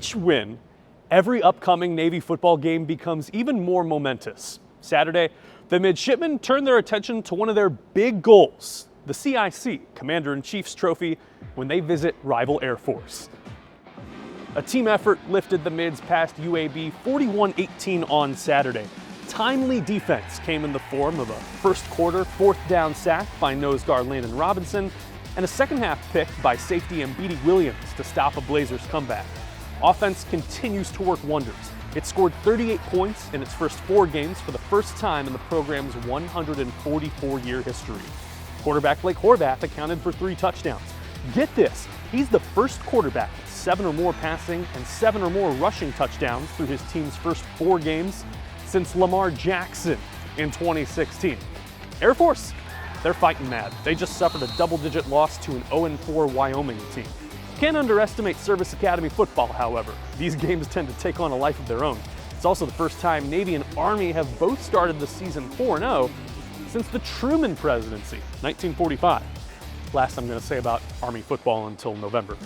each win, every upcoming Navy football game becomes even more momentous. Saturday, the midshipmen turned their attention to one of their big goals, the CIC, Commander-in-Chief's Trophy, when they visit rival Air Force. A team effort lifted the Mids past UAB 41-18 on Saturday. Timely defense came in the form of a first quarter fourth down sack by nose guard Landon Robinson and a second half pick by safety Mbidi Williams to stop a Blazers comeback. Offense continues to work wonders. It scored 38 points in its first 4 games for the first time in the program's 144-year history. Quarterback Blake Horvath accounted for 3 touchdowns. Get this, he's the first quarterback with 7 or more passing and 7 or more rushing touchdowns through his team's first 4 games since Lamar Jackson in 2016. Air Force, they're fighting mad. They just suffered a double-digit loss to an 0-4 Wyoming team. Can't underestimate Service Academy football, however. These games tend to take on a life of their own. It's also the first time Navy and Army have both started the season 4-0 since the Truman presidency, 1945. Last I'm going to say about Army football until November.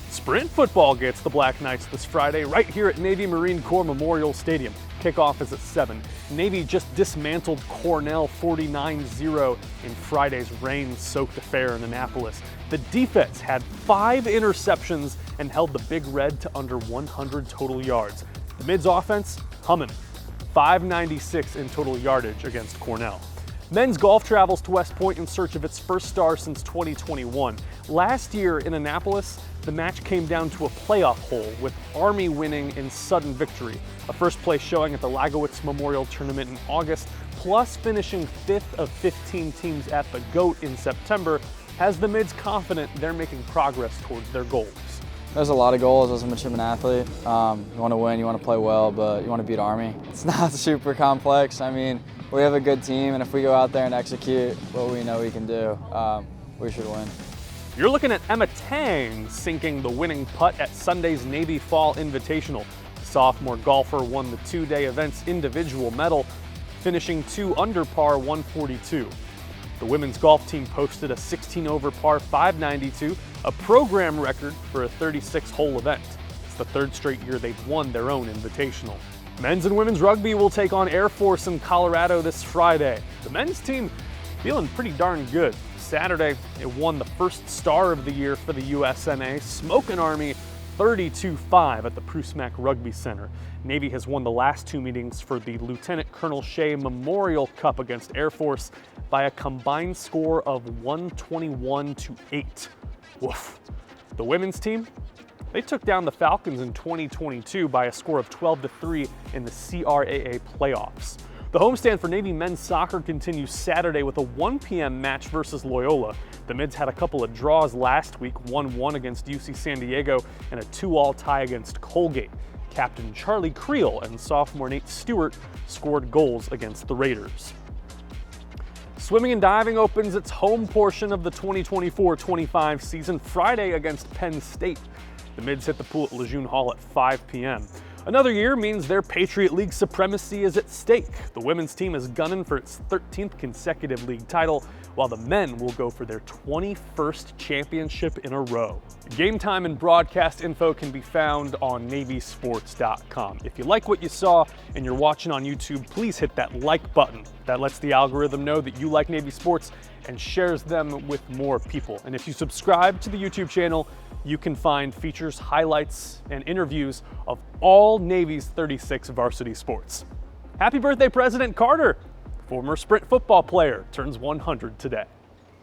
Sprint football gets the Black Knights this Friday right here at Navy Marine Corps Memorial Stadium. Kickoff is at 7. Navy just dismantled Cornell 49-0 in Friday's rain-soaked affair in Annapolis. The defense had 5 interceptions and held the Big Red to under 100 total yards. The Mids offense, humming. 596 in total yardage against Cornell. Men's golf travels to West Point in search of its first star since 2021. Last year in Annapolis, the match came down to a playoff hole, with Army winning in sudden victory. A first place showing at the Lagowitz Memorial Tournament in August, plus finishing 5th of 15 teams at the GOAT in September, has the Mids confident they're making progress towards their goals. There's a lot of goals as a midshipman athlete. You want to win, you want to play well, but you want to beat Army. It's not super complex. I mean, we have a good team, and if we go out there and execute what we know we can do, we should win. You're looking at Emma Tang sinking the winning putt at Sunday's Navy Fall Invitational. The sophomore golfer won the 2-day event's individual medal, finishing 2 under par 142. The women's golf team posted a 16-over par 592, a program record for a 36-hole event. It's the 3rd straight year they've won their own invitational. Men's and women's rugby will take on Air Force in Colorado this Friday. The men's team feeling pretty darn good. Saturday, it won the first star of the year for the USNA, smoking Army 32-5 at the Prusmack Rugby Center. Navy has won the last 2 meetings for the Lieutenant Colonel Shea Memorial Cup against Air Force by a combined score of 121-8. Woof. The women's team, they took down the Falcons in 2022 by a score of 12-3 in the CRAA playoffs. The homestand for Navy men's soccer continues Saturday with a 1 p.m. match versus Loyola. The Mids had a couple of draws last week, 1-1 against UC San Diego and a 2-2 tie against Colgate. Captain Charlie Creel and sophomore Nate Stewart scored goals against the Raiders. Swimming and diving opens its home portion of the 2024-25 season Friday against Penn State. The Mids hit the pool at Lejeune Hall at 5 p.m. Another year means their Patriot League supremacy is at stake. The women's team is gunning for its 13th consecutive league title, while the men will go for their 21st championship in a row. Game time and broadcast info can be found on NavySports.com. If you like what you saw and you're watching on YouTube, please hit that like button. That lets the algorithm know that you like Navy sports and shares them with more people. And if you subscribe to the YouTube channel, you can find features, highlights, and interviews of all Navy's 36 varsity sports. Happy birthday, President Carter! Former Sprint football player turns 100 today.